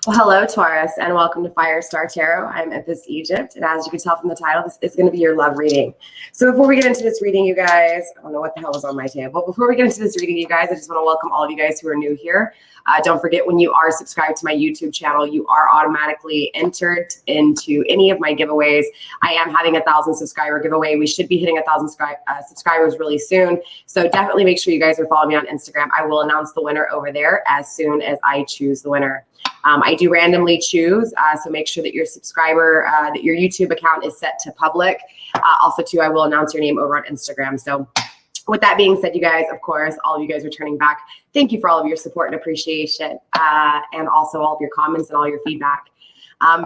Well, hello, Taurus, and welcome to FireStarTarot. I'm Memphis, Egypt, and as you can tell from the title, this is going to be your love reading. So before we get into this reading, you guys, I don't know what the hell was on my table. Before we get into this reading, you guys, I just want to welcome all of you guys who are new here. Don't forget, when you are subscribed to my YouTube channel, you are automatically entered into any of my giveaways. I am having a 1,000 subscriber giveaway. We should be hitting 1,000 subscribers really soon. So definitely make sure you guys are following me on Instagram. I will announce the winner over there as soon as I choose the winner. I do randomly choose, so make sure that your subscriber, that your YouTube account is set to public. Also, too, I will announce your name over on Instagram. So with that being said, you guys, of course, all of you guys returning back, thank you for all of your support and appreciation, and also all of your comments and all your feedback.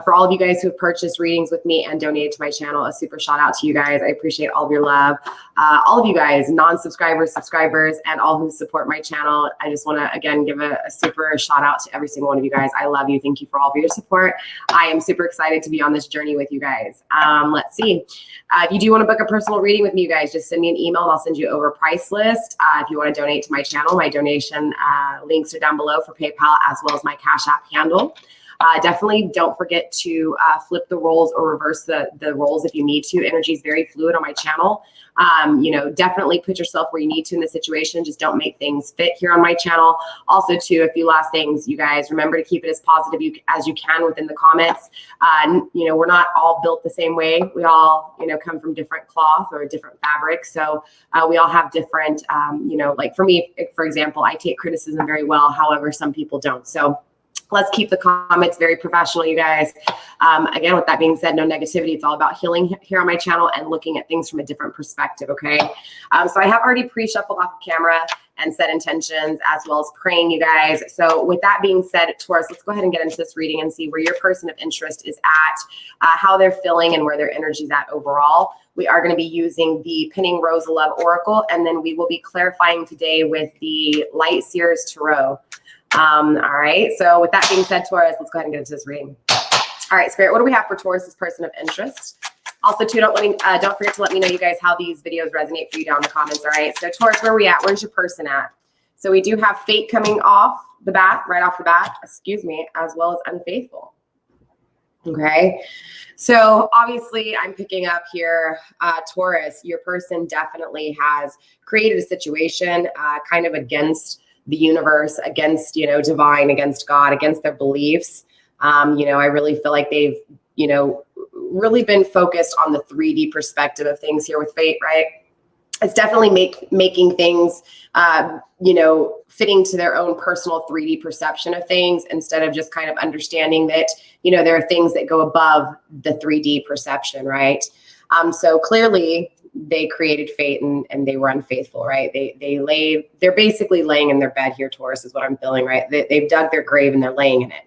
For all of you guys who have purchased readings with me and donated to my channel, a super shout out to you guys. I appreciate all of your love. All of you guys, non-subscribers, subscribers, and all who support my channel. I just want to, again, give a super shout out to every single one of you guys. I love you. Thank you for all of your support. I am super excited to be on this journey with you guys. Let's see. If you do want to book a personal reading with me, you guys, just send me an email and I'll send you over a price list. If you want to donate to my channel, my donation links are down below for PayPal as well as my Cash App handle. Definitely don't forget to flip the roles or reverse the roles if you need to. Energy is very fluid on my channel. You know, definitely put yourself where you need to in the situation. Just don't make things fit here on my channel. Also, too, a few last things, you guys, remember to keep it as positive as you can within the comments. You know, we're not all built the same way. We all, you know, come from different cloth or different fabric. So we all have different, you know, like for me, for example, I take criticism very well. However, some people don't. So let's keep the comments very professional, you guys. Again, with that being said, no negativity. It's all about healing here on my channel and looking at things from a different perspective, okay? So I have already pre-shuffled off the camera and set intentions as well as praying, you guys. So with that being said, Taurus, let's go ahead and get into this reading and see where your person of interest is at, how they're feeling, and where their energy is at overall. We are going to be using the Pinning Rose of Love Oracle, and then we will be clarifying today with the Light Seers Tarot. All right, so with that being said, Taurus, let's go ahead and get into this reading. All right, Spirit, what do we have for Taurus's person of interest? Also, too, don't forget to let me know, you guys, how these videos resonate for you down in the comments. All right, so Taurus, where are we at? Where's your person at? So we do have Fate coming off the bat, right off the bat, excuse me, as well as Unfaithful. Okay, so obviously I'm picking up here, Taurus, your person definitely has created a situation kind of against the universe, against, you know, divine, against God, against their beliefs. You know, I really feel like they've, you know, really been focused on the 3D perspective of things here with Fate, right? It's definitely making things, you know, fitting to their own personal 3D perception of things instead of just kind of understanding that, you know, there are things that go above the 3D perception, right? So clearly, they created Fate and they were unfaithful, right? They're basically laying in their bed here, Taurus, is what I'm feeling, right? They've dug their grave and they're laying in it.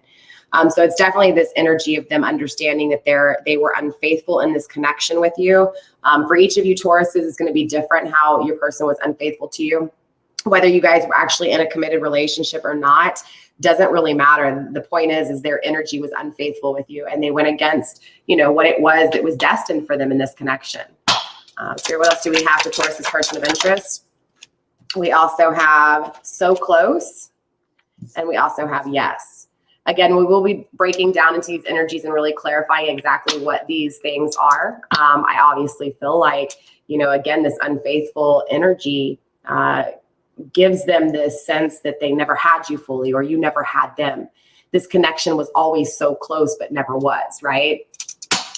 So it's definitely this energy of them understanding that they were unfaithful in this connection with you. For each of you Tauruses, it's going to be different how your person was unfaithful to you. Whether you guys were actually in a committed relationship or not, doesn't really matter. The point is their energy was unfaithful with you and they went against, you know, what it was that was destined for them in this connection. So what else do we have for Taurus's person of interest? We also have So Close, and we also have Yes. Again, we will be breaking down into these energies and really clarifying exactly what these things are. I obviously feel like, you know, again, this unfaithful energy gives them this sense that they never had you fully or you never had them. This connection was always so close but never was, right?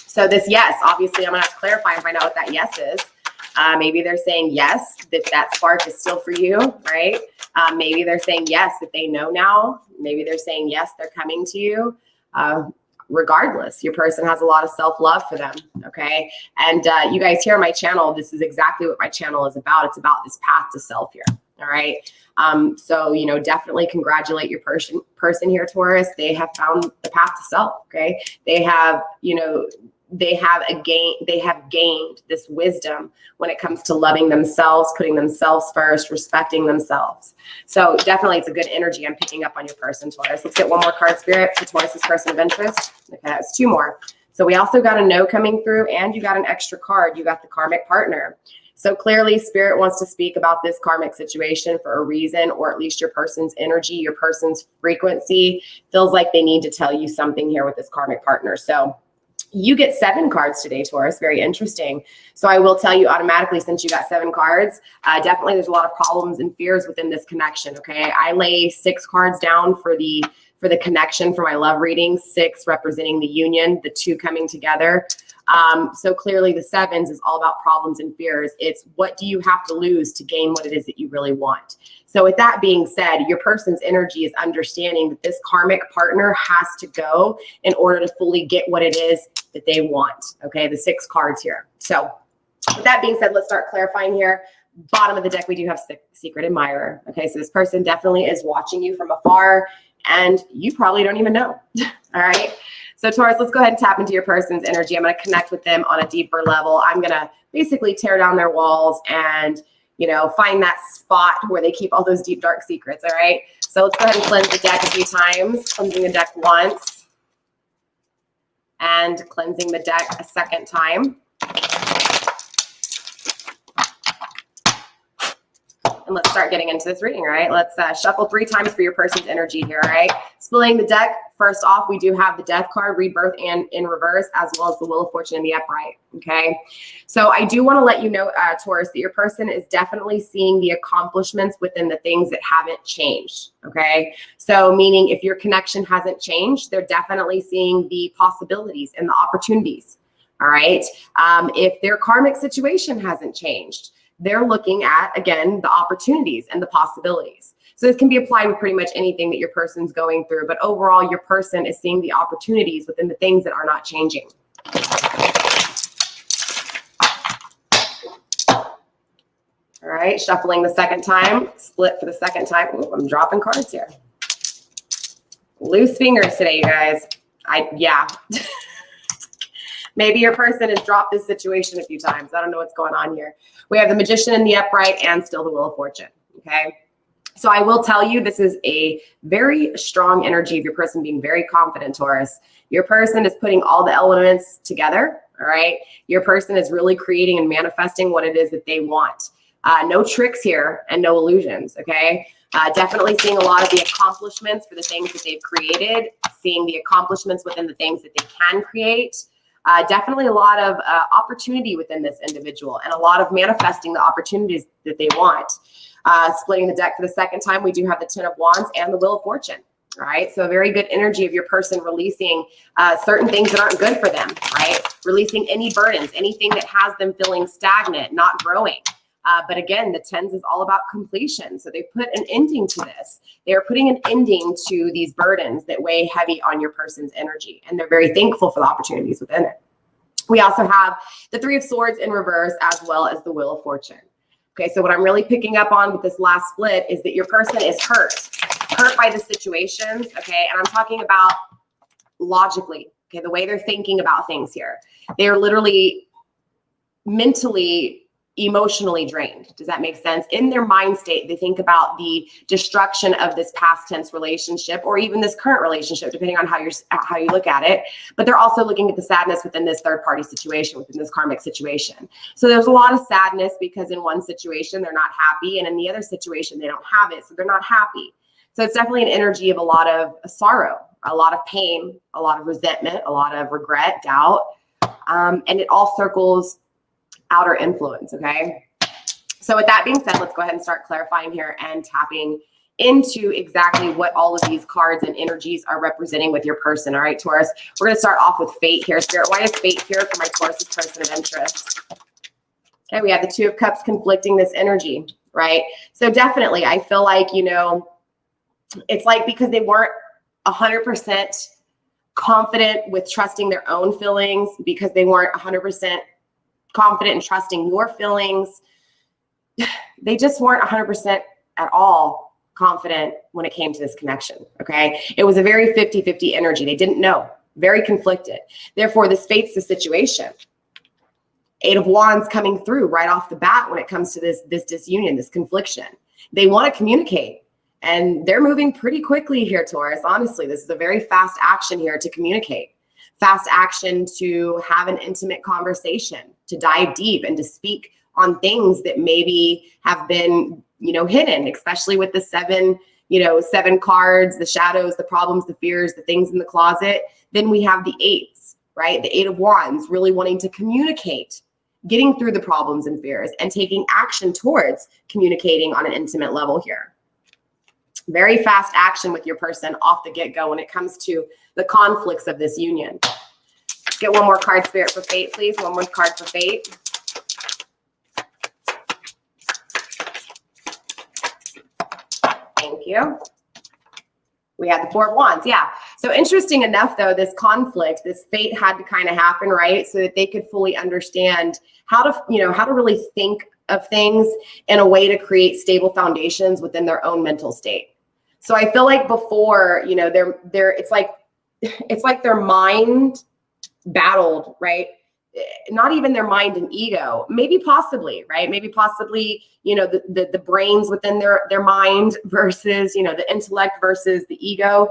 So this yes, obviously I'm gonna have to clarify and find out what that yes is. Maybe they're saying yes, that spark is still for you, right? Maybe they're saying yes, that they know now. Maybe they're saying yes, they're coming to you. Regardless, your person has a lot of self-love for them, okay? And you guys here on my channel, this is exactly what my channel is about. It's about this path to self here, all right? So, you know, definitely congratulate your person here, Taurus. They have found the path to self, okay? They have, you know, they have gained this wisdom when it comes to loving themselves, putting themselves first, respecting themselves. So definitely it's a good energy I'm picking up on your person, Taurus. Let's get one more card, Spirit, for Taurus's person of interest. Okay, that's two more. So we also got a no coming through and you got an extra card. You got the karmic partner. So clearly Spirit wants to speak about this karmic situation for a reason, or at least your person's energy, your person's frequency feels like they need to tell you something here with this karmic partner. So you get 7 cards today, Taurus. Very interesting. So I will tell you automatically, since you got 7 cards, definitely there's a lot of problems and fears within this connection. Okay, I lay 6 cards down for the connection for my love reading, 6 representing the union, the 2 coming together. So clearly the 7s is all about problems and fears. It's what do you have to lose to gain what it is that you really want. So with that being said, your person's energy is understanding that this karmic partner has to go in order to fully get what it is that they want. Okay, the 6 cards here. So with that being said, let's start clarifying here. Bottom of the deck, we do have Secret Admirer. Okay, so this person definitely is watching you from afar, and you probably don't even know. All right. So Taurus, let's go ahead and tap into your person's energy. I'm going to connect with them on a deeper level. I'm going to basically tear down their walls and, you know, find that spot where they keep all those deep, dark secrets. All right. So let's go ahead and cleanse the deck a few times, cleansing the deck once and cleansing the deck a second time. And let's start getting into this reading, all right? Let's shuffle 3 times for your person's energy here, all right? Splitting the deck, first off, we do have the Death card, Rebirth, and in reverse, as well as the Wheel of Fortune in the upright, okay? So I do want to let you know, Taurus, that your person is definitely seeing the accomplishments within the things that haven't changed, okay? So meaning if your connection hasn't changed, they're definitely seeing the possibilities and the opportunities, all right? If their karmic situation hasn't changed, they're looking at, again, the opportunities and the possibilities. So this can be applied with pretty much anything that your person's going through, but overall, your person is seeing the opportunities within the things that are not changing. All right, shuffling the second time, split for the second time. Ooh, I'm dropping cards here. Loose fingers today, you guys. Yeah. Maybe your person has dropped this situation a few times. I don't know what's going on here. We have the Magician in the upright and still the Wheel of Fortune, okay? So I will tell you, this is a very strong energy of your person being very confident, Taurus. Your person is putting all the elements together, all right? Your person is really creating and manifesting what it is that they want. No tricks here and no illusions, okay? Definitely seeing a lot of the accomplishments for the things that they've created, seeing the accomplishments within the things that they can create. Definitely a lot of opportunity within this individual and a lot of manifesting the opportunities that they want. Splitting the deck for the second time, we do have the 10 of Wands and the Wheel of Fortune. All right, so a very good energy of your person releasing certain things that aren't good for them, right? Releasing any burdens, anything that has them feeling stagnant, not growing. But again, the 10s is all about completion. So they put an ending to this. They are putting an ending to these burdens that weigh heavy on your person's energy. And they're very thankful for the opportunities within it. We also have the 3 of Swords in reverse, as well as the Wheel of Fortune. Okay, so what I'm really picking up on with this last split is that your person is hurt by the situations, okay? And I'm talking about logically, okay, the way they're thinking about things here. They're literally mentally, emotionally drained. Does that make sense? In their mind state, they think about the destruction of this past tense relationship or even this current relationship, depending on how you look at it. But they're also looking at the sadness within this third party situation, within this karmic situation. So there's a lot of sadness because in one situation, they're not happy. And in the other situation, they don't have it. So they're not happy. So it's definitely an energy of a lot of sorrow, a lot of pain, a lot of resentment, a lot of regret, doubt. And it all circles outer influence, okay? So with that being said, let's go ahead and start clarifying here and tapping into exactly what all of these cards and energies are representing with your person, all right, Taurus? We're going to start off with Fate here. Spirit, why is Fate here for my Taurus's person of interest? Okay, we have the 2 of Cups conflicting this energy, right? So definitely, I feel like, you know, it's like because they weren't 100% confident with trusting their own feelings, because they weren't 100% confident in trusting your feelings. They just weren't 100% at all confident when it came to this connection, okay? It was a very 50-50 energy. They didn't know, very conflicted. Therefore, this fates the situation. 8 of Wands coming through right off the bat when it comes to this disunion, this confliction. They want to communicate, and they're moving pretty quickly here, Taurus. Honestly, this is a very fast action here to communicate. Fast action to have an intimate conversation, to dive deep and to speak on things that maybe have been, hidden, especially with the seven cards, the shadows, the problems, the fears, the things in the closet. Then we have the eights, right? The 8 of Wands, really wanting to communicate, getting through the problems and fears, and taking action towards communicating on an intimate level here. Very fast action with your person off the get-go when it comes to the conflicts of this union. Let's get one more card, Spirit, for fate, please. One more card for fate. Thank you. We had the 4 of Wands. Yeah. So interesting enough, though, this conflict, this fate had to kind of happen, right? So that they could fully understand how to really think of things in a way to create stable foundations within their own mental state. So I feel like before, it's like their mind battled, right? Not even their mind and ego, maybe possibly, right? Maybe possibly, the brains within their mind versus, the intellect versus the ego.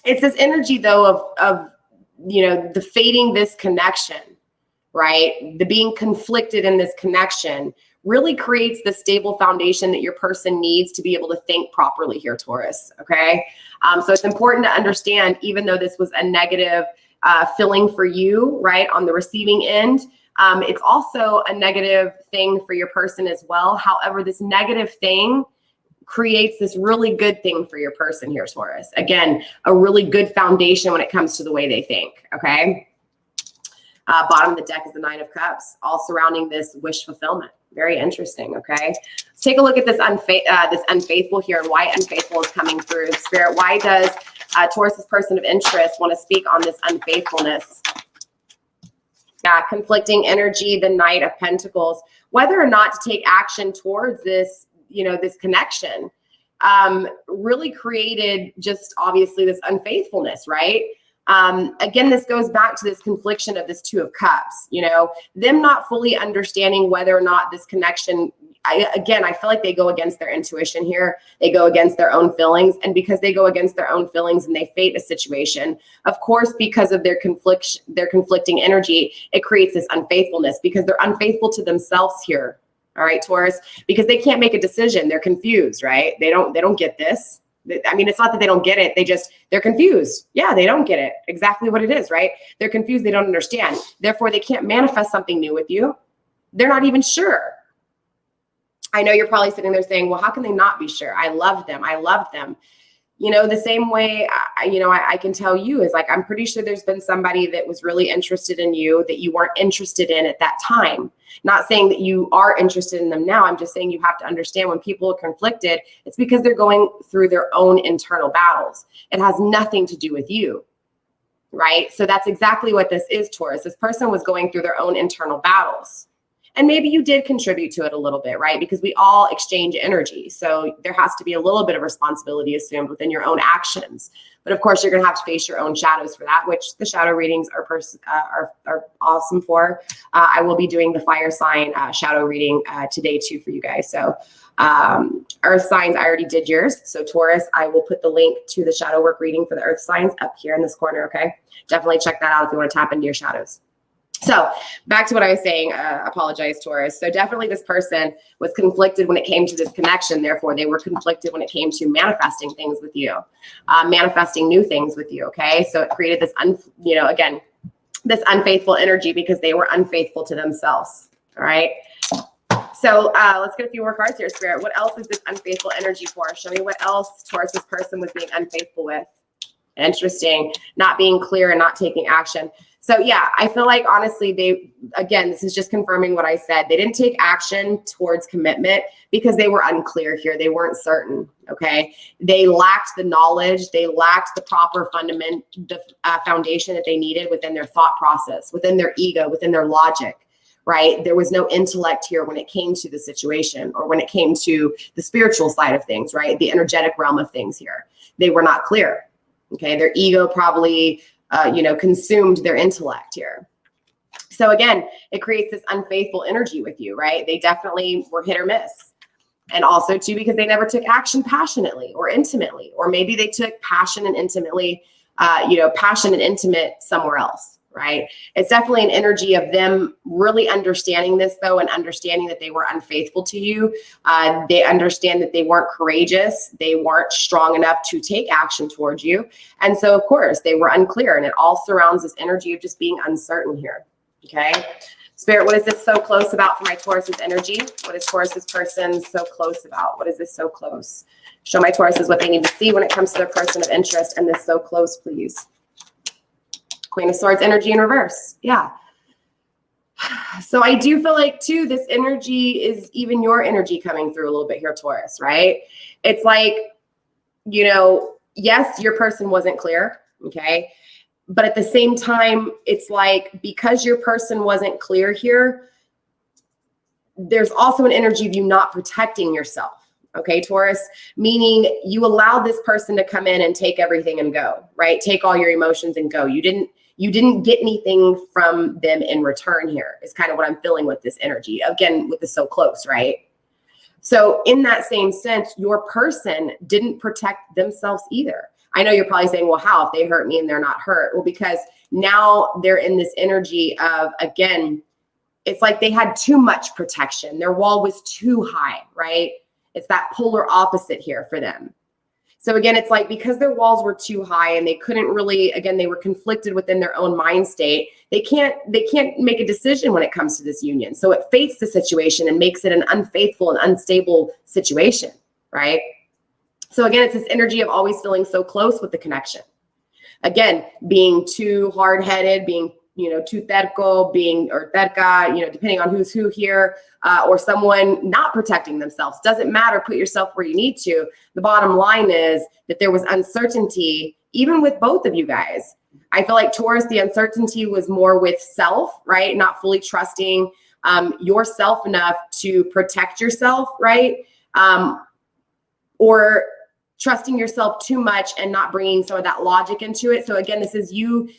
It's this energy though of the fading this connection, right? The being conflicted in this connection really creates the stable foundation that your person needs to be able to think properly here, Taurus, okay? So it's important to understand, even though this was a negative feeling for you, right, on the receiving end, it's also a negative thing for your person as well. However, this negative thing creates this really good thing for your person here, Taurus. Again, a really good foundation when it comes to the way they think, okay? Bottom of the deck is the 9 of Cups, all surrounding this wish fulfillment. Very interesting, okay? Let's take a look at this unfaithful here and why unfaithful is coming through. Spirit, why does Taurus's person of interest want to speak on this unfaithfulness? Yeah, conflicting energy, the Knight of Pentacles. Whether or not to take action towards this, this connection really created just obviously this unfaithfulness, right? Again, this goes back to this confliction of this 2 of Cups, them not fully understanding whether or not this connection, I feel like they go against their intuition here. They go against their own feelings. And because they go against their own feelings and they fate a situation, of course, because of their conflicting energy, it creates this unfaithfulness because they're unfaithful to themselves here. All right, Taurus, because they can't make a decision. They're confused, right? They don't get this. I mean, it's not that they don't get it. They're confused. Yeah, they don't get it. Exactly what it is, right? They're confused. They don't understand. Therefore, they can't manifest something new with you. They're not even sure. I know you're probably sitting there saying, well, how can they not be sure? I love them. I love them. The same way, I can tell you is like, I'm pretty sure there's been somebody that was really interested in you that you weren't interested in at that time. Not saying that you are interested in them now. I'm just saying you have to understand when people are conflicted, it's because they're going through their own internal battles. It has nothing to do with you, right? So that's exactly what this is, Taurus. This person was going through their own internal battles. And maybe you did contribute to it a little bit, right? Because we all exchange energy. So there has to be a little bit of responsibility assumed within your own actions. But of course, you're going to have to face your own shadows for that, which the shadow readings are awesome for. I will be doing the fire sign shadow reading today too for you guys. So earth signs, I already did yours. So Taurus, I will put the link to the shadow work reading for the earth signs up here in this corner, okay? Definitely check that out if you want to tap into your shadows. So back to what I was saying, apologize, Taurus. So definitely this person was conflicted when it came to this connection. Therefore, they were conflicted when it came to manifesting things with you, manifesting new things with you, okay? So it created this, again, this unfaithful energy because they were unfaithful to themselves, all right? So let's get a few more cards here, Spirit. What else is this unfaithful energy for? Show me what else Taurus, this person was being unfaithful with. Interesting. Not being clear and not taking action. So yeah, I feel like honestly, this is just confirming what I said. They didn't take action towards commitment because they were unclear here. They weren't certain, okay? They lacked the knowledge. They lacked the proper foundation that they needed within their thought process, within their ego, within their logic, right? There was no intellect here when it came to the situation or when it came to the spiritual side of things, right? The energetic realm of things here. They were not clear, okay? Their ego probably consumed their intellect here. So again, it creates this unfaithful energy with you, right? They definitely were hit or miss. And also too, because they never took action passionately or intimately, or maybe they took passion and intimate somewhere else, right? It's definitely an energy of them really understanding this, though, and understanding that they were unfaithful to you. They understand that they weren't courageous. They weren't strong enough to take action towards you. And so, of course, they were unclear. And it all surrounds this energy of just being uncertain here, okay? Spirit, what is this so close about for my Taurus's energy? What is Taurus's person so close about? What is this so close? Show my Tauruses what they need to see when it comes to their person of interest and this so close, please. Queen of Swords energy in reverse. Yeah. So I do feel like, too, this energy is even your energy coming through a little bit here, Taurus, right? It's like, you know, yes, your person wasn't clear, okay? But at the same time, it's like, because your person wasn't clear here, there's also an energy of you not protecting yourself. Okay, Taurus, meaning you allowed this person to come in and take everything and go, right? Take all your emotions and go. You didn't get anything from them in return here, is kind of what I'm feeling with this energy. Again, with the so close, right? So in that same sense, your person didn't protect themselves either. I know you're probably saying, well, how if they hurt me and they're not hurt? Well, because now they're in this energy of, again, it's like they had too much protection. Their wall was too high, right? It's that polar opposite here for them. So again, it's like, because their walls were too high and they couldn't really, again, they were conflicted within their own mind state. They can't make a decision when it comes to this union. So it fates the situation and makes it an unfaithful and unstable situation, right? So again, it's this energy of always feeling so close with the connection. Again, being too hard-headed, being, you know, too terco, or terca, you know, depending on who's who here, or someone not protecting themselves. Doesn't matter. Put yourself where you need to. The bottom line is that there was uncertainty, even with both of you guys. I feel like Taurus, the uncertainty was more with self, right? Not fully trusting yourself enough to protect yourself, right? Or trusting yourself too much and not bringing some of that logic into it. So again, this is you,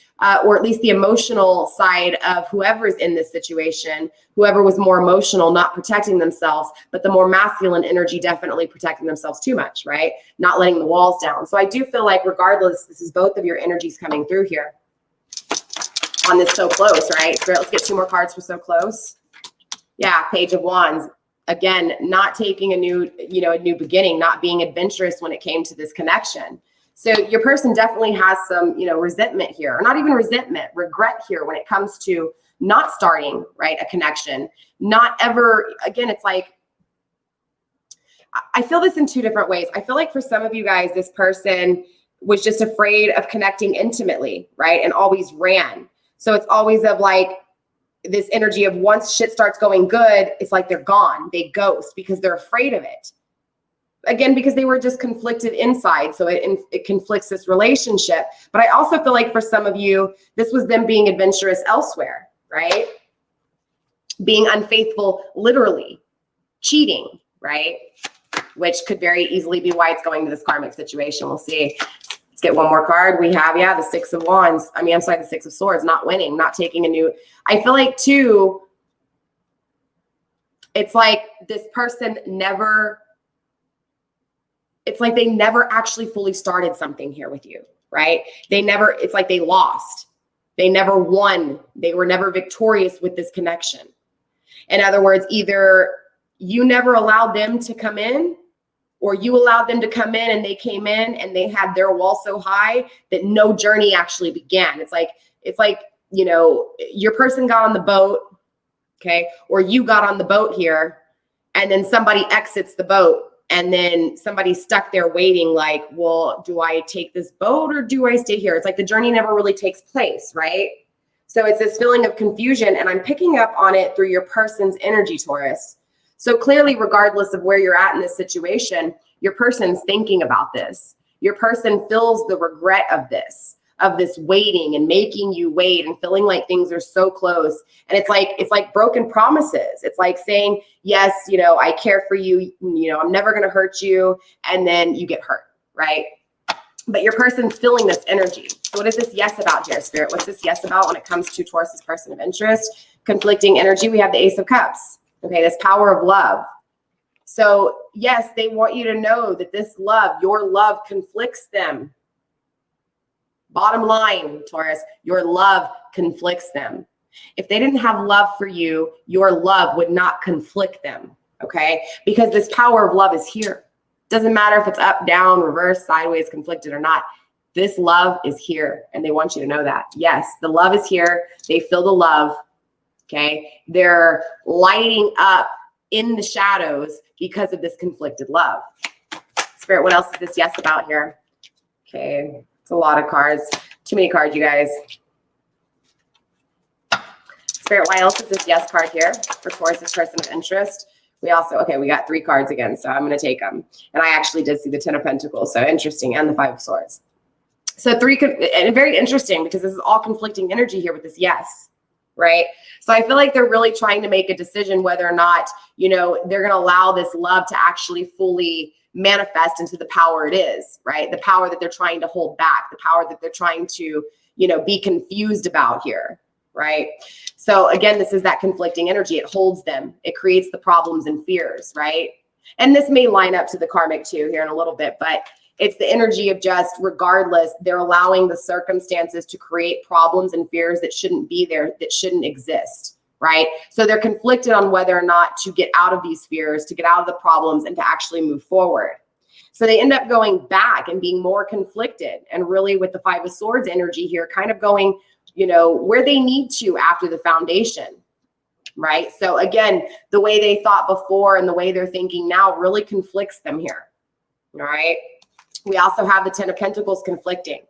or at least the emotional side of whoever's in this situation, whoever was more emotional, not protecting themselves, but the more masculine energy definitely protecting themselves too much, right? Not letting the walls down. So I do feel like regardless, this is both of your energies coming through here on this so close, right? Spirit, let's get 2 more cards for so close. Yeah, Page of Wands. Again, not taking a new beginning, not being adventurous when it came to this connection. So your person definitely has some, resentment here, or not even resentment, regret here when it comes to not starting, right, a connection. Not ever, again, it's like, I feel this in 2 different ways. I feel like for some of you guys, this person was just afraid of connecting intimately, right, and always ran. So it's always of like, this energy of once shit starts going good, it's like they're gone. They ghost because they're afraid of it. Again, because they were just conflicted inside. So it conflicts this relationship. But I also feel like for some of you, this was them being adventurous elsewhere, right? Being unfaithful, literally. Cheating, right? Which could very easily be why it's going to this karmic situation. We'll see. Let's get 1 more card. We have, the 6 of Wands. The 6 of Swords, not winning, not taking a new. I feel like too, it's like this person it's like they never actually fully started something here with you, right? It's like they lost. They never won. They were never victorious with this connection. In other words, either you never allowed them to come in, or you allowed them to come in and they came in and they had their wall so high that no journey actually began. It's like, your person got on the boat, okay? Or you got on the boat here and then somebody exits the boat and then somebody's stuck there waiting like, well, do I take this boat or do I stay here? It's like the journey never really takes place, right? So it's this feeling of confusion, and I'm picking up on it through your person's energy, Taurus. So clearly, regardless of where you're at in this situation, your person's thinking about this. Your person feels the regret of this waiting and making you wait and feeling like things are so close. And it's like broken promises. It's like saying, yes, I care for you, I'm never going to hurt you. And then you get hurt, right? But your person's feeling this energy. So what is this yes about here, Spirit? What's this yes about when it comes to Taurus's person of interest? Conflicting energy. We have the Ace of Cups. Okay, this power of love. So yes, they want you to know that this love, your love conflicts them. Bottom line, Taurus, your love conflicts them. If they didn't have love for you, your love would not conflict them, okay? Because this power of love is here. Doesn't matter if it's up, down, reverse, sideways, conflicted or not. This love is here, and they want you to know that. Yes, the love is here. They feel the love, okay? They're lighting up in the shadows because of this conflicted love. Spirit, what else is this yes about here? Okay, it's a lot of cards. Too many cards, you guys. Spirit, why else is this yes card here for Taurus's person of interest? We also, okay, we got 3 cards again, so I'm going to take them. And I actually did see the 10 of Pentacles, so interesting, and the 5 of Swords. So 3, and very interesting because this is all conflicting energy here with this yes, right? So I feel like they're really trying to make a decision whether or not, you know, they're going to allow this love to actually fully manifest into the power it is, right? The power that they're trying to hold back, the power that they're trying to, you know, be confused about here, right? So again, this is that conflicting energy. It holds them. It creates the problems and fears, right? And this may line up to the karmic too here in a little bit, but it's the energy of just regardless, they're allowing the circumstances to create problems and fears that shouldn't be there, that shouldn't exist, right? So they're conflicted on whether or not to get out of these fears, to get out of the problems and to actually move forward. So they end up going back and being more conflicted, and really with the 5 of Swords energy here, kind of going, you know, where they need to after the foundation, right? So again, the way they thought before and the way they're thinking now really conflicts them here, all right? We also have the 10 of Pentacles conflicting.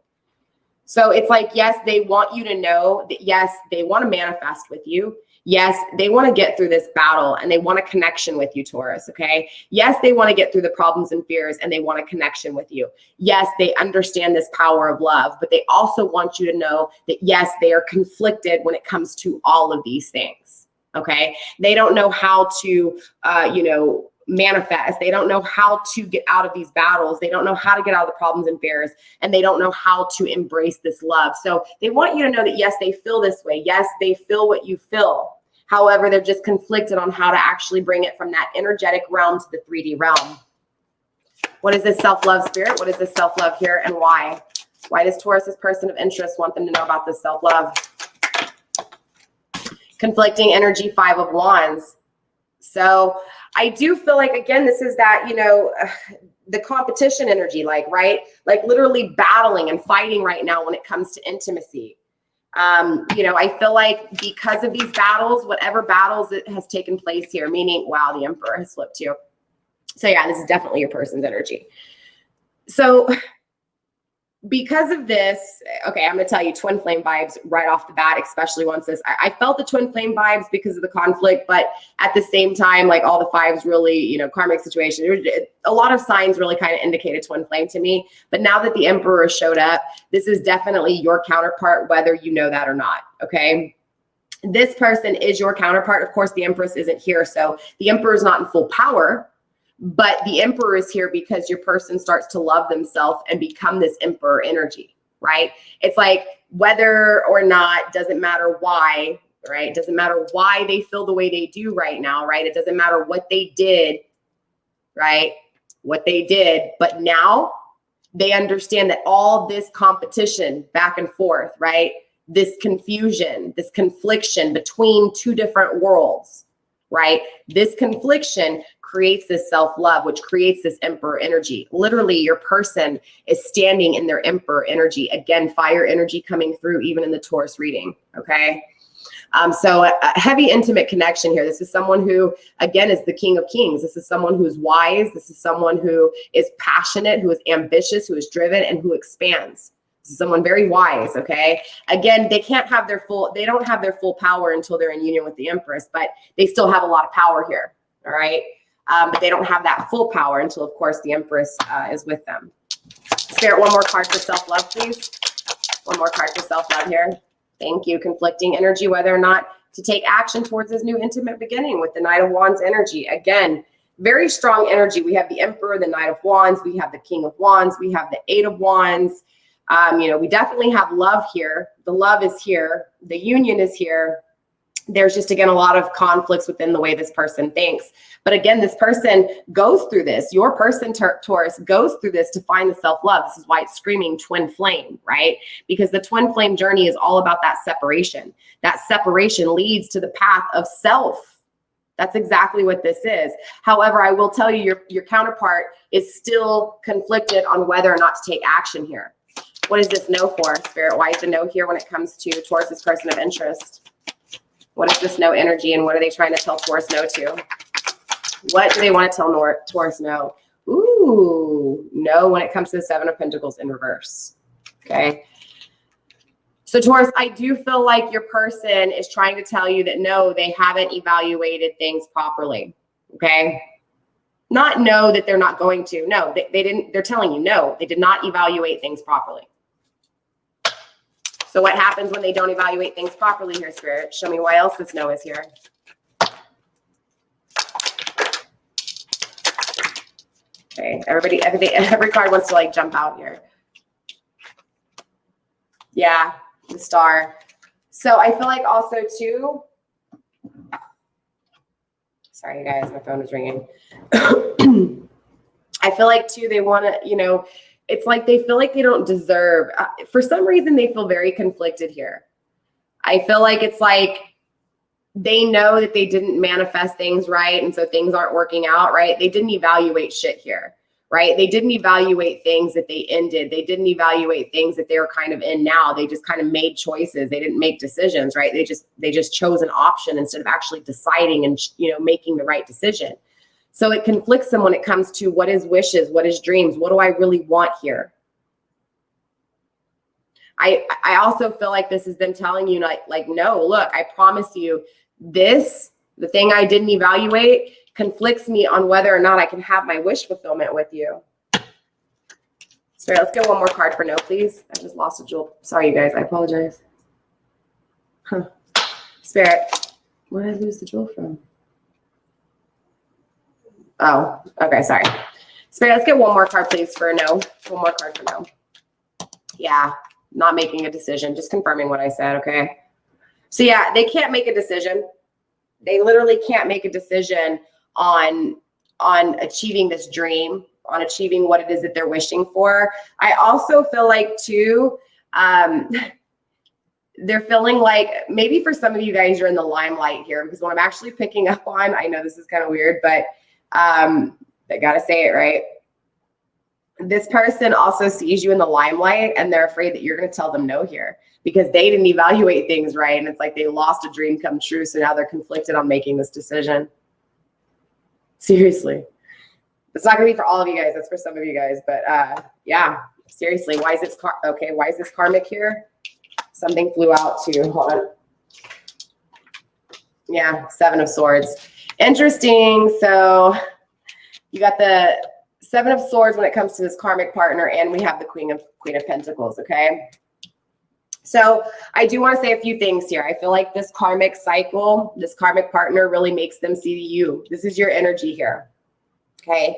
So it's like, yes, they want you to know that, yes, they want to manifest with you. Yes, they want to get through this battle and they want a connection with you, Taurus, okay? Yes, they want to get through the problems and fears and they want a connection with you. Yes, they understand this power of love, but they also want you to know that, yes, they are conflicted when it comes to all of these things, okay? They don't know how to, you know, manifest. They don't know how to get out of these battles. They don't know how to get out of the problems and fears, and they don't know how to embrace this love. So they want you to know that, yes, they feel this way. Yes, they feel what you feel. However, they're just conflicted on how to actually bring it from that energetic realm to the 3D realm. What is this self-love, Spirit? What is this self-love here, and why? Why does Taurus's person of interest want them to know about this self-love? Conflicting energy, 5 of Wands. So I do feel like, again, this is that, you know, the competition energy, like, right? Like literally battling and fighting right now when it comes to intimacy. You know, I feel like because of these battles, whatever battles that has taken place here, meaning, wow, the Emperor has flipped too. So yeah, this is definitely your person's energy. So because of this, okay, I'm going to tell you twin flame vibes right off the bat, especially once this, I felt the twin flame vibes because of the conflict, but at the same time, like all the 5s really, you know, karmic situation, a lot of signs really kind of indicated twin flame to me. But now that the Emperor showed up, this is definitely your counterpart, whether you know that or not, okay? This person is your counterpart. Of course, the Empress isn't here, so the Emperor is not in full power. But the Emperor is here because your person starts to love themselves and become this Emperor energy, right? It's like whether or not, doesn't matter why, right? It doesn't matter why they feel the way they do right now, right? It doesn't matter what they did, right? What they did, but now they understand that all this competition back and forth, right? This confusion, this confliction between 2 different worlds, right? This confliction creates this self-love, which creates this Emperor energy. Literally, your person is standing in their Emperor energy. Again, fire energy coming through even in the Taurus reading, okay? So a heavy intimate connection here. This is someone who, again, is the King of Kings. This is someone who's wise. This is someone who is passionate, who is ambitious, who is driven, and who expands. This is someone very wise, okay? Again, they don't have their full power until they're in union with the Empress, but they still have a lot of power here, all right? But they don't have that full power until, of course, the Empress is with them. Spirit, one more card for self-love, please. One more card for self-love here. Thank you. Conflicting energy, whether or not to take action towards this new intimate beginning with the Knight of Wands energy. Again, very strong energy. We have the Emperor, the Knight of Wands. We have the King of Wands. We have the 8 of Wands. You know, we definitely have love here. The love is here. The union is here. there's just, again, a lot of conflicts within the way this person thinks. But again, this person goes through this. Your person, Taurus, goes through this to find the self-love. This is why it's screaming twin flame, right? Because the twin flame journey is all about that separation. That separation leads to the path of self. That's exactly what this is. However, I will tell you, your counterpart is still conflicted on whether or not to take action here. What is this no for, Spirit? Why is the no here when it comes to Taurus's person of interest? What is this no energy, and what are they trying to tell Taurus no to? What do they want to tell Taurus no? Ooh, no when it comes to the Seven of Pentacles in reverse. Okay. So Taurus, I do feel like your person is trying to tell you that no, they haven't evaluated things properly. Okay. Not no that they're not going to. No, they didn't. They're telling you no, they did not evaluate things properly. So what happens when they don't evaluate things properly here, Spirit? Show me why else this no is here. Okay, every card wants to like jump out here. Yeah, the Star. So I feel like also too, sorry you guys, my phone is ringing. I feel like too, they want to, you know, it's like they feel like they don't deserve, for some reason they feel very conflicted here. I feel like it's like they know that they didn't manifest things right, and so things aren't working out right. They didn't evaluate shit here, right? They didn't evaluate things that they ended. They didn't evaluate things that they were kind of in now. They just kind of made choices. They didn't make decisions, right? They just chose an option instead of actually deciding and, you know, making the right decision. So it conflicts them when it comes to what is wishes, what is dreams, what do I really want here? I also feel like this is them telling you like, no, look, I promise you this, the thing I didn't evaluate conflicts me on whether or not I can have my wish fulfillment with you. Spirit, let's get one more card for no, please. I just lost a jewel. Sorry, you guys, I apologize. Huh. Spirit, where did I lose the jewel from? Oh, okay, sorry. Spirit, let's get one more card, please, for a no. One more card for no. Yeah, not making a decision, just confirming what I said, okay? So yeah, they can't make a decision. They literally can't make a decision on achieving this dream, on achieving what it is that they're wishing for. I also feel like too, they're feeling like maybe for some of you guys, you're in the limelight here, because what I'm actually picking up on, I know this is kind of weird, but I gotta say it right. This person also sees you in the limelight and they're afraid that you're going to tell them no here because they didn't evaluate things right. And it's like they lost a dream come true. So now they're conflicted on making this decision. Seriously. It's not going to be for all of you guys. That's for some of you guys. But yeah, seriously. Why is this okay? Why is this karmic here? Something flew out too. Hold on. Yeah, Seven of Swords. Interesting. So you got the Seven of Swords when it comes to this karmic partner, and we have the Queen of Pentacles, okay? So I do want to say a few things here. I feel like this karmic cycle, this karmic partner really makes them see you. This is your energy here, okay?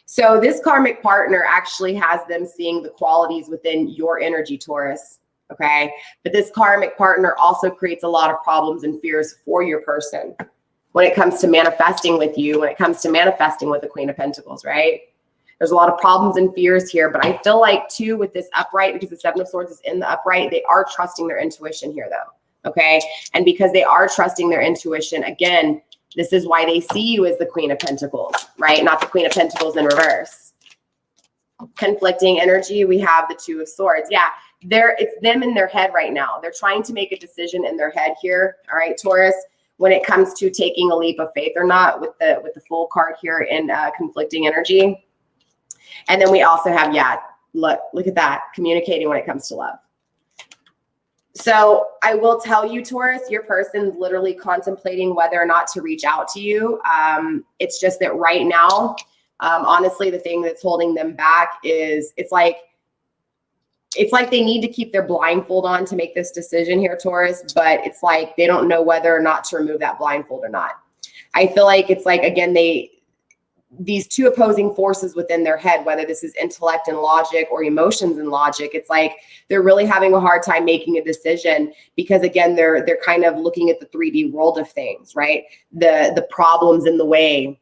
So this karmic partner actually has them seeing the qualities within your energy, Taurus, okay? But this karmic partner also creates a lot of problems and fears for your person when it comes to manifesting with you, when it comes to manifesting with the Queen of Pentacles, right? There's a lot of problems and fears here, but I feel like too with this upright, because the Seven of Swords is in the upright, they are trusting their intuition here though, okay? And because they are trusting their intuition, again, this is why they see you as the Queen of Pentacles, right? Not the Queen of Pentacles in reverse. Conflicting energy, we have the Two of Swords. Yeah, it's them in their head right now. They're trying to make a decision in their head here, all right, Taurus, when it comes to taking a leap of faith or not with the full card here in conflicting energy. And then we also have, yeah, look at that, communicating when it comes to love. So I will tell you, Taurus, your person's literally contemplating whether or not to reach out to you. It's just that right now, honestly, the thing that's holding them back is it's like they need to keep their blindfold on to make this decision here, Taurus, but it's like they don't know whether or not to remove that blindfold or not. I feel like it's like, again, these two opposing forces within their head, whether this is intellect and logic or emotions and logic. It's like they're really having a hard time making a decision because, again, they're kind of looking at the 3D world of things, right? The problems in the way,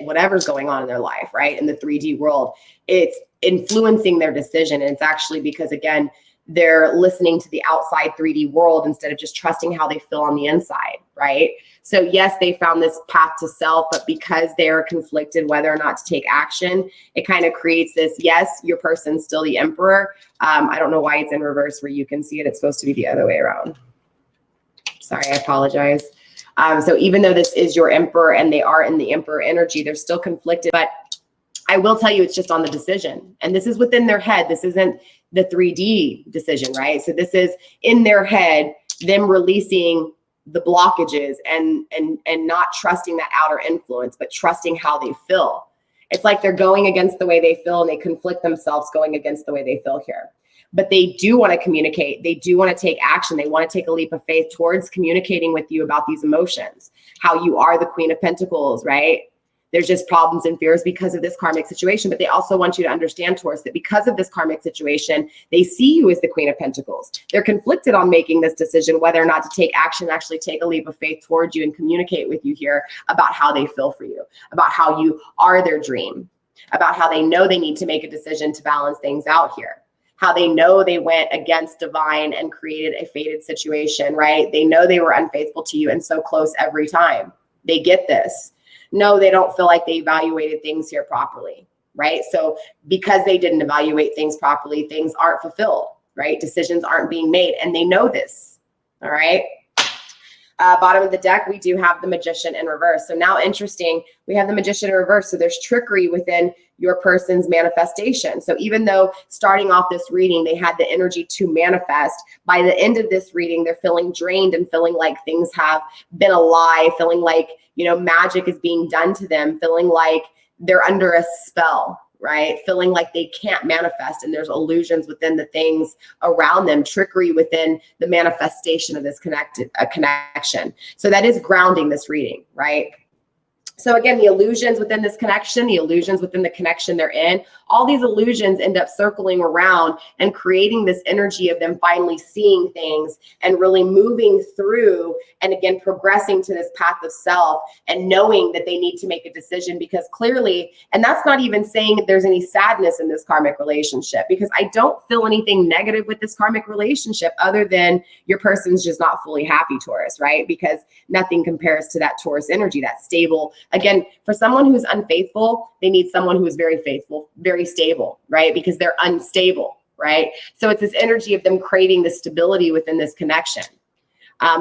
whatever's going on in their life, right? In the 3D world, it's influencing their decision. And it's actually because, again, they're listening to the outside 3D world instead of just trusting how they feel on the inside, right? So yes, they found this path to self, but because they're conflicted whether or not to take action, it kind of creates this, yes, your person's still the emperor. I don't know why it's in reverse where you can see it. It's supposed to be the other way around. Sorry, I apologize. So even though this is your emperor and they are in the emperor energy, they're still conflicted. But I will tell you, it's just on the decision. And this is within their head. This isn't the 3D decision, right? So this is in their head, them releasing the blockages and not trusting that outer influence, but trusting how they feel. It's like they're going against the way they feel and they conflict themselves going against the way they feel here. But they do want to communicate. They do want to take action. They want to take a leap of faith towards communicating with you about these emotions, how you are the Queen of Pentacles, right? There's just problems and fears because of this karmic situation. But they also want you to understand, Taurus, that because of this karmic situation, they see you as the Queen of Pentacles. They're conflicted on making this decision, whether or not to take action, actually take a leap of faith towards you and communicate with you here about how they feel for you, about how you are their dream, about how they know they need to make a decision to balance things out here, how they know they went against divine and created a fated situation, right? They know they were unfaithful to you and so close every time. They get this. No, they don't feel like they evaluated things here properly, right? So because they didn't evaluate things properly, things aren't fulfilled, right? Decisions aren't being made, and they know this, all right? Bottom of the deck, we do have the Magician in reverse. So now, interesting, we have the Magician in reverse. So there's trickery within your person's manifestation. So even though starting off this reading, they had the energy to manifest, by the end of this reading, they're feeling drained and feeling like things have been a lie, feeling like, magic is being done to them, feeling like they're under a spell, right? Feeling like they can't manifest, and there's illusions within the things around them, trickery within the manifestation of this connection. So that is grounding this reading, right? So again, the illusions within this connection, the illusions within the connection they're in, all these illusions end up circling around and creating this energy of them finally seeing things and really moving through and, again, progressing to this path of self and knowing that they need to make a decision, because clearly, and that's not even saying that there's any sadness in this karmic relationship, because I don't feel anything negative with this karmic relationship other than your person's just not fully happy, Taurus, right? Because nothing compares to that Taurus energy, that stable. Again, for someone who's unfaithful, they need someone who is very faithful, very stable, right? Because they're unstable, right? So it's this energy of them creating the stability within this connection.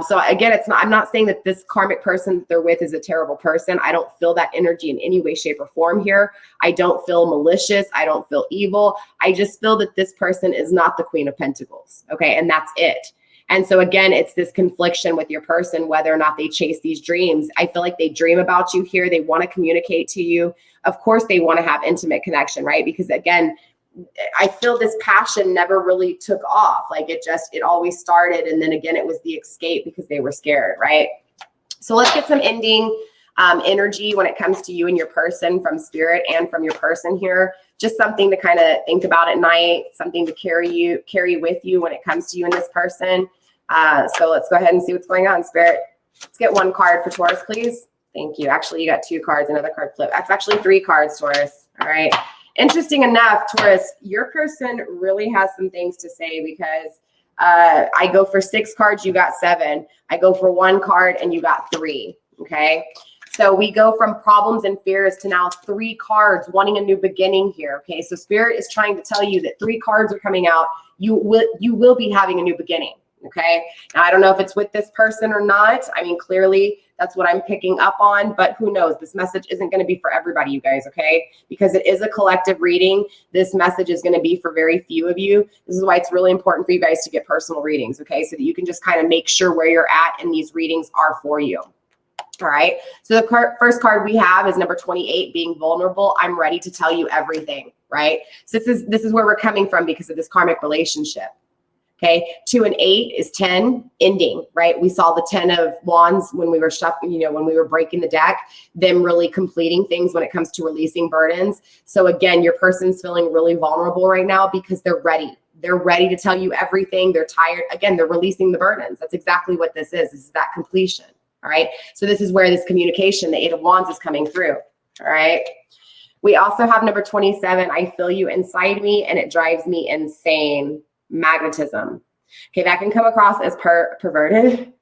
So again, I'm not saying that this karmic person that they're with is a terrible person. I don't feel that energy in any way, shape, or form here. I don't feel malicious. I don't feel evil. I just feel that this person is not the Queen of Pentacles, okay? And that's it. And so again, it's this confliction with your person, whether or not they chase these dreams. I feel like they dream about you here. They want to communicate to you. Of course, they want to have intimate connection, right? Because again, I feel this passion never really took off. Like it always started. And then again, it was the escape because they were scared, right? So let's get some ending energy when it comes to you and your person from spirit and from your person here. Just something to kind of think about at night, something to carry with you when it comes to you and this person. So let's go ahead and see what's going on, Spirit. Let's get one card for Taurus, please. Thank you. Actually, you got two cards, another card flip. That's actually three cards, Taurus. All right. Interesting enough, Taurus, your person really has some things to say, because I go for 6 cards, you got 7. I go for 1 card and you got 3. Okay. So we go from problems and fears to now 3 cards wanting a new beginning here. Okay. So Spirit is trying to tell you that 3 cards are coming out. You will be having a new beginning. Okay. Now, I don't know if it's with this person or not. I mean, clearly that's what I'm picking up on, but who knows? This message isn't going to be for everybody, you guys. Okay. Because it is a collective reading. This message is going to be for very few of you. This is why it's really important for you guys to get personal readings. Okay. So that you can just kind of make sure where you're at and these readings are for you. All right. So the first card we have is number 28, being vulnerable. I'm ready to tell you everything. Right. So this is where we're coming from because of this karmic relationship. Okay, 2 and 8 is 10, ending, right? We saw the 10 of wands when we were when we were breaking the deck, them really completing things when it comes to releasing burdens. So again, your person's feeling really vulnerable right now because they're ready. They're ready to tell you everything. They're tired. Again, they're releasing the burdens. That's exactly what this is. This is that completion. All right. So this is where this communication, the 8 of wands, is coming through. All right. We also have number 27. I feel you inside me and it drives me insane. Magnetism. Okay, that can come across as perverted,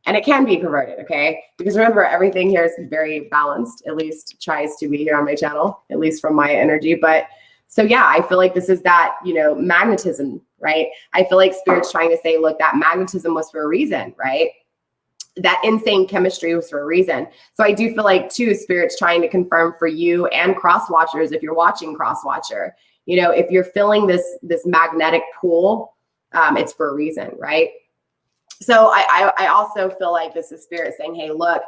and it can be perverted, okay? Because remember, everything here is very balanced, at least tries to be here on my channel, at least from my energy. But so yeah, I feel like this is that, magnetism, right? I feel like Spirit's trying to say, look, that magnetism was for a reason, right? That insane chemistry was for a reason. So I do feel like too, Spirit's trying to confirm for you and cross watchers, if you're watching cross watcher, if you're feeling this magnetic pull, it's for a reason, right? So I also feel like this is Spirit saying, hey, look,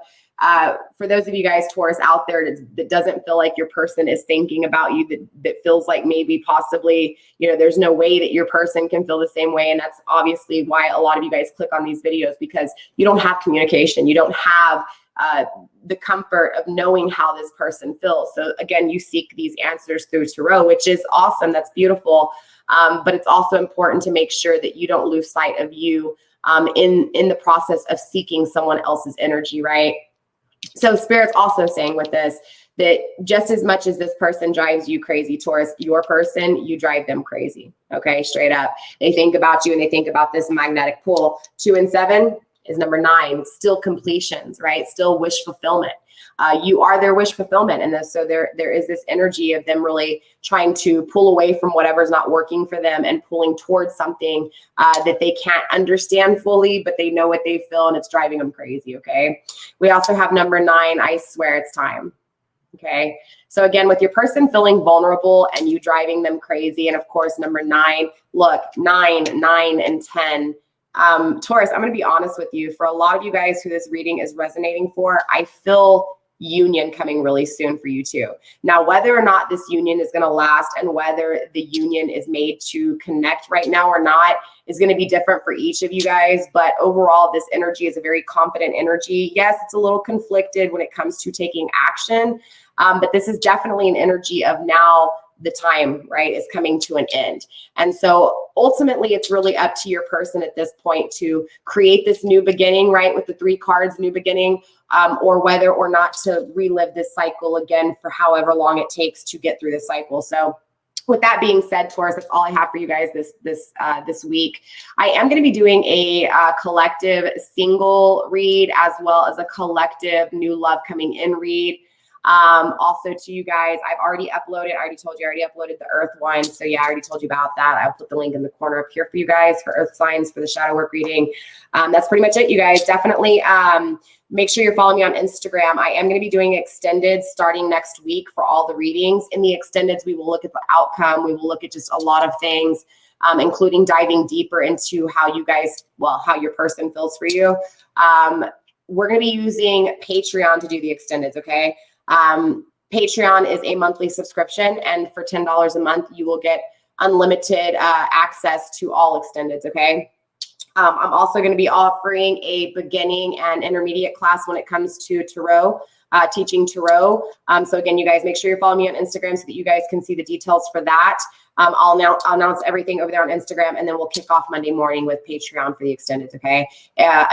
for those of you guys, Taurus, out there that doesn't feel like your person is thinking about you, that feels like maybe possibly, there's no way that your person can feel the same way. And that's obviously why a lot of you guys click on these videos, because you don't have communication. You don't have the comfort of knowing how this person feels. So again, you seek these answers through Tarot, which is awesome. That's beautiful. But it's also important to make sure that you don't lose sight of you in the process of seeking someone else's energy, right? So Spirit's also saying with this, that just as much as this person drives you crazy, Taurus, your person, you drive them crazy. Okay, straight up. They think about you and they think about this magnetic pull. 2 and 7 is number 9, still completions, right? Still wish fulfillment. You are their wish fulfillment. And so there is this energy of them really trying to pull away from whatever's not working for them and pulling towards something that they can't understand fully, but they know what they feel and it's driving them crazy, okay? We also have number 9, I swear it's time, okay? So again, with your person feeling vulnerable and you driving them crazy, and of course, number 9, look, 9, and 10, Taurus, I'm going to be honest with you. For a lot of you guys who this reading is resonating for, I feel union coming really soon for you too. Now, whether or not this union is going to last and whether the union is made to connect right now or not is going to be different for each of you guys. But overall, this energy is a very confident energy. Yes, it's a little conflicted when it comes to taking action, but this is definitely an energy of now the time, right, is coming to an end. And so ultimately, it's really up to your person at this point to create this new beginning, right, with the 3 cards, new beginning, or whether or not to relive this cycle again for however long it takes to get through the cycle. So with that being said, Taurus, that's all I have for you guys this week. I am going to be doing a collective single read as well as a collective new love coming in read. Also to you guys, I've already uploaded, I already told you, I already uploaded the earth one. So yeah, I already told you about that. I'll put the link in the corner up here for you guys for earth signs, for the shadow work reading. That's pretty much it, you guys. Definitely make sure you're following me on Instagram. I am going to be doing extended starting next week for all the readings. In the extendeds, we will look at the outcome. We will look at just a lot of things, including diving deeper into how you guys, well, how your person feels for you. We're going to be using Patreon to do the extendeds, okay? Patreon is a monthly subscription, and for $10 a month, you will get unlimited access to all extendeds, okay? I'm also going to be offering a beginning and intermediate class when it comes to Tarot, teaching Tarot. So again, you guys make sure you're following me on Instagram so that you guys can see the details for that. I'll announce everything over there on Instagram, and then we'll kick off Monday morning with Patreon for the extendeds, okay?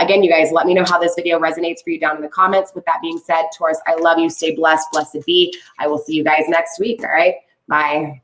Again, you guys, let me know how this video resonates for you down in the comments. With that being said, Taurus, I love you. Stay blessed. Blessed be. I will see you guys next week, all right? Bye.